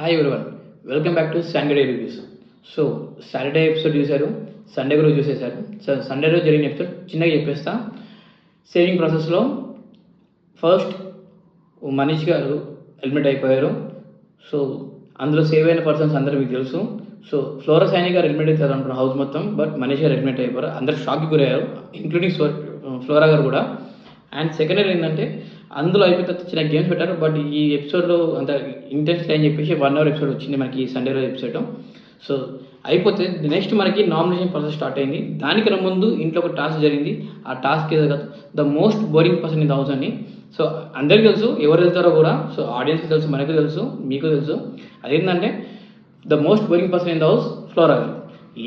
Hi everyone, welcome back to Sunday reviews. So Saturday episode చూశారు, Sunday రోజు చూసేశారు. So Sunday రోజు జరిగిన episode చిన్నగా చెప్పేస్తా. సేవింగ్ ప్రాసెస్లో ఫస్ట్ మనీష్ గారు ఎలిమినేట్ అయిపోయారు. సో అందులో సేవ్ అయిన పర్సన్స్ అందరూ మీకు తెలుసు. సో ఫ్లోరా సైని గారు ఎలిమినేట్ అవుతారు అనుకున్న హౌస్ మొత్తం, బట్ మనీష్ గారు ఎలిమినేట్ అయిపోయారు. అందరు షాక్కి గురయ్యారు, ఇంక్లూడింగ్ ఫ్లోరా గారు కూడా. అండ్ సెకండ్ ఏంటంటే అందులో అయిపోయిన తర్వాత చిన్న గేమ్స్ పెట్టారు, బట్ ఈ ఎపిసోడ్లో అంత ఇంటెన్స్గా అని చెప్పేసి 1 hour ఎపిసోడ్ వచ్చింది మనకి సండే రోజు ఎపిసోడ్. సో అయిపోతే నెక్స్ట్ మనకి నామినేషన్ ప్రాసెస్ స్టార్ట్ అయింది. దానికన్నా ముందు ఇంట్లో ఒక టాస్క్ జరిగింది. ఆ టాస్క్ ఏదో కాదు, the most boring person in the house అని. సో అందరికీ తెలుసు ఎవరు వెళ్తారో కూడా. సో ఆడియన్స్కి తెలుసు, మనకు తెలుసు, మీకు తెలుసు. అదేంటంటే the most boring person in the house flora గారు.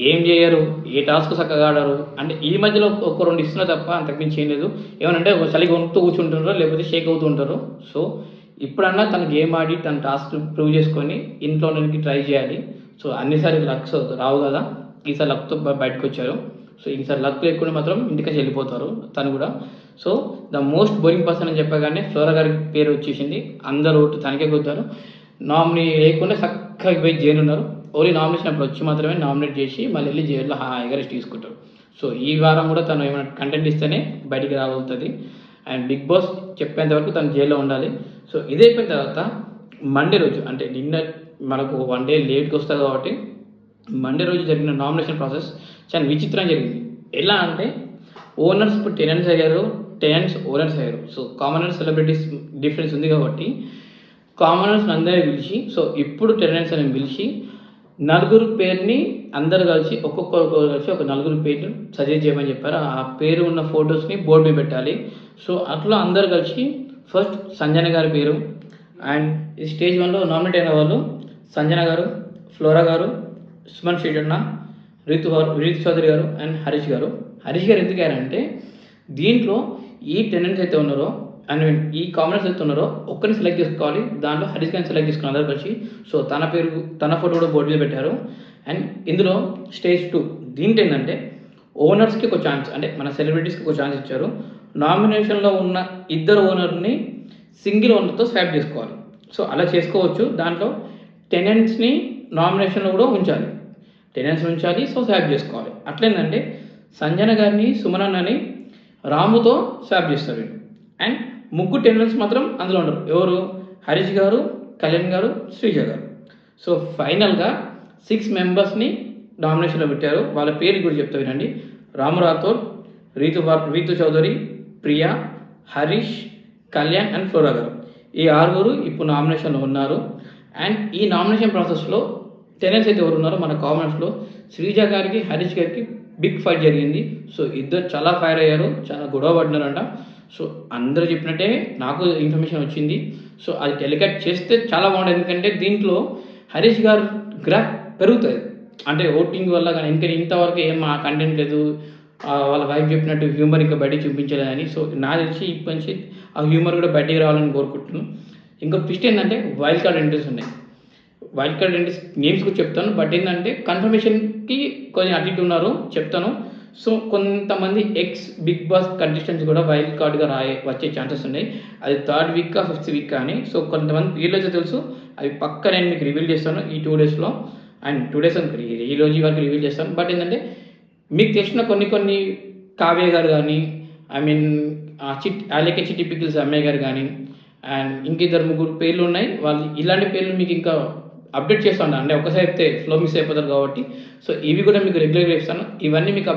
ఏం చేయరు, ఏ టాస్క్ చక్కగా ఆడారు. అంటే ఈ మధ్యలో ఒక 2 ఇస్తున్నా తప్ప అంతకుమించి ఏం లేదు. ఏమనంటే ఒక చలిగా వండుతూ కూర్చుంటుంటారు, లేకపోతే షేక్ అవుతూ ఉంటారు. సో ఇప్పుడన్నా తన గేమ్ ఆడి తన టాస్క్ ప్రూవ్ చేసుకొని ఇంట్లోనికి ట్రై చేయాలి. సో అన్నిసార్లు లక్స్ రావు కదా, ఈసారి లక్తో బయటకు వచ్చారు. సో ఈసారి లక్ లేకుండా మాత్రం ఇంటికి వెళ్ళిపోతారు తను కూడా. So the most boring person అని చెప్పగానే ఫ్లోరా గారి పేరు వచ్చేసింది. అందరూ ఓటు తనకే కొద్దారు. నామినీ లేకుండా చక్కగా పోయి జైలున్నారు. ఓన్లీ నామినేషన్ అప్పుడు వచ్చి మాత్రమే నామినేట్ చేసి మళ్ళీ వెళ్ళి జైల్లో హాయిగా రెస్ట్ తీసుకుంటారు. సో ఈ వారం కూడా తను ఏమైనా కంటెంట్ ఇస్తేనే బయటికి రాగలుగుతుంది. అండ్ బిగ్ బాస్ చెప్పేంత వరకు తను జైల్లో ఉండాలి. సో ఇది అయిపోయిన తర్వాత మండే రోజు, అంటే నిన్న మనకు 1 day లేట్గా వస్తుంది కాబట్టి మండే రోజు జరిగిన నామినేషన్ ప్రాసెస్ చాలా విచిత్రంగా జరిగింది. ఎలా అంటే ఓనర్స్ ఇప్పుడు టెనెంట్స్ అయ్యారు, టెనెంట్స్ ఓనర్స్ అయ్యారు. సో కామనర్స్ సెలబ్రిటీస్ డిఫరెన్స్ ఉంది కాబట్టి కామనర్స్ అందరినీ పిలిచి, సో ఇప్పుడు టెనెంట్స్ అని పిలిచి 4 పేరుని అందరు కలిసి ఒక్కొక్కరు కలిసి ఒక 4 పేర్లు సజెస్ట్ చేయమని చెప్పారు. ఆ పేరు ఉన్న ఫొటోస్ని బోర్డు మీద పెట్టాలి. సో అట్లా అందరు కలిసి ఫస్ట్ సంజన గారి పేరు, అండ్ ఈ స్టేజ్ 1లో నామినేట్ అయిన వాళ్ళు సంజన గారు, ఫ్లోరా గారు, సుమన్ శ్రీజన్న, రీతు చౌదరి గారు అండ్ హరీష్ గారు. హరీష్ గారు ఎందుకు అయ్యారంటే దీంట్లో ఈ టెనెంట్స్ అయితే ఉన్నారో అండ్ ఈ కామనర్స్ అయితే ఉన్నారో ఒక్కరిని సెలెక్ట్ చేసుకోవాలి. దాంట్లో హరీష్ గారిని సెలెక్ట్ చేసుకుని అందరు కలిసి. సో తన పేరు, తన ఫోటో కూడా బోర్డు మీద పెట్టారు. అండ్ ఇందులో స్టేజ్ 2 దీంట్లో ఏంటంటే ఓనర్స్కి ఒక ఛాన్స్, అంటే మన సెలబ్రిటీస్కి ఒక ఛాన్స్ ఇచ్చారు. నామినేషన్లో ఉన్న 2 ఓనర్ని సింగిల్ ఓనర్తో స్వాప్ చేసుకోవాలి. సో అలా చేసుకోవచ్చు. దాంట్లో టెనెంట్స్ని నామినేషన్లో కూడా ఉంచాలి, టెనెంట్స్ ఉంచాలి. సో స్వాప్ చేసుకోవాలి. అట్లేందంటే సంజన గారిని, సుమనన్నని రాముతో స్వాప్ చేస్తారు. అండ్ 3 టెనెంట్స్ మాత్రం అందులో ఉండరు. ఎవరు? హరీష్ గారు, కళ్యాణ్ గారు, శ్రీజ గారు. సో ఫైనల్గా 6 మెంబర్స్ని నామినేషన్లో పెట్టారు. వాళ్ళ పేరు కూడా చెప్తా వినండి. రాము రాథోడ్, రీతు చౌదరి, ప్రియా, హరీష్, కళ్యాణ్ అండ్ ఫ్లోరా గారు. ఈ 6 ఇప్పుడు నామినేషన్లో ఉన్నారు. అండ్ ఈ నామినేషన్ ప్రాసెస్లో టెనెంట్స్ అయితే ఎవరు ఉన్నారో మన కామనర్స్లో శ్రీజ గారికి, హరీష్ గారికి బిగ్ ఫైట్ జరిగింది. సో ఇద్దరు చాలా ఫైర్ అయ్యారు, చాలా గొడవ పడినారంట. సో అందరూ చెప్పినట్టే నాకు ఇన్ఫర్మేషన్ వచ్చింది. సో అది టెలికాస్ట్ చేస్తే చాలా బాగుంటుంది. ఎందుకంటే దీంట్లో హరీష్ గారు గ్రాఫ్ పెరుగుతుంది, అంటే ఓటింగ్ వల్ల. కానీ ఇంకా ఇంతవరకు ఏం ఆ కంటెంట్ లేదు, వాళ్ళ వైఫ్ చెప్పినట్టు హ్యూమర్ ఇంకా బయటికి చూపించలేదని. సో నాకు తెలిసి ఇప్పటి నుంచి ఆ హ్యూమర్ కూడా బయటికి రావాలని కోరుకుంటున్నాను. ఇంకో ట్విస్ట్ ఏంటంటే వైల్డ్ కార్డ్ ఎంట్రీస్ ఉన్నాయి. వైల్డ్ కార్డ్ ఎంట్రీస్ నేమ్స్ కూడా చెప్తాను, బట్ ఏంటంటే కన్ఫర్మేషన్కి కొంచెం అటు ఇటు ఉన్నారు, చెప్తాను. సో కొంతమంది ఎక్స్ బిగ్ బాస్ కంటెస్టెంట్స్ కూడా వైల్డ్ కార్డ్గా వచ్చే ఛాన్సెస్ ఉన్నాయి. అది 3rd week 5th week అని. సో కొంతమంది పేర్లు అయితే తెలుసు, అవి పక్క నేను మీకు రివీల్ చేస్తాను ఈ 2 daysలో. అండ్ 2 days ఈ రోజు వరకు రివీల్ చేస్తాను. బట్ ఏంటంటే మీకు తెలిసిన కొన్ని కావ్య గారు కానీ, ఐ మీన్ అలాగే చిట్టి పికిల్స్ అమ్మాయి గారు కానీ, అండ్ ఇంకిద్దరు 3 పేర్లు ఉన్నాయి. వాళ్ళు ఇలాంటి పేర్లు మీకు ఇంకా అప్డేట్ చేస్తూ ఉంటాను. అంటే ఒకసారి అయితే ఫ్లో మిస్ అయిపోతారు కాబట్టి. సో ఇవి కూడా మీకు రెగ్యులర్గా ఇస్తాను. ఇవన్నీ మీకు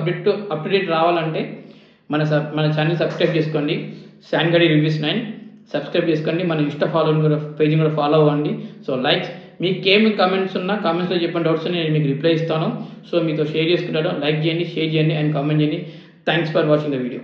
అప్డేట్ రావాలంటే మన ఛానల్ సబ్స్క్రైబ్ చేసుకోండి. శాన్గడి రివ్యూస్ 9 సబ్స్క్రైబ్ చేసుకోండి. మన ఇన్స్టా పేజ్ని కూడా ఫాలో అవ్వండి. సో లైక్స్, మీకేమి కామెంట్స్ ఉన్నా కామెంట్స్లో చెప్పిన డౌట్స్ నేను మీకు రిప్లై ఇస్తాను. సో మీతో షేర్ చేసుకుంటాను. లైక్ చేయండి, షేర్ చేయండి అండ్ కామెంట్ చేయండి. Thanks for watching the video.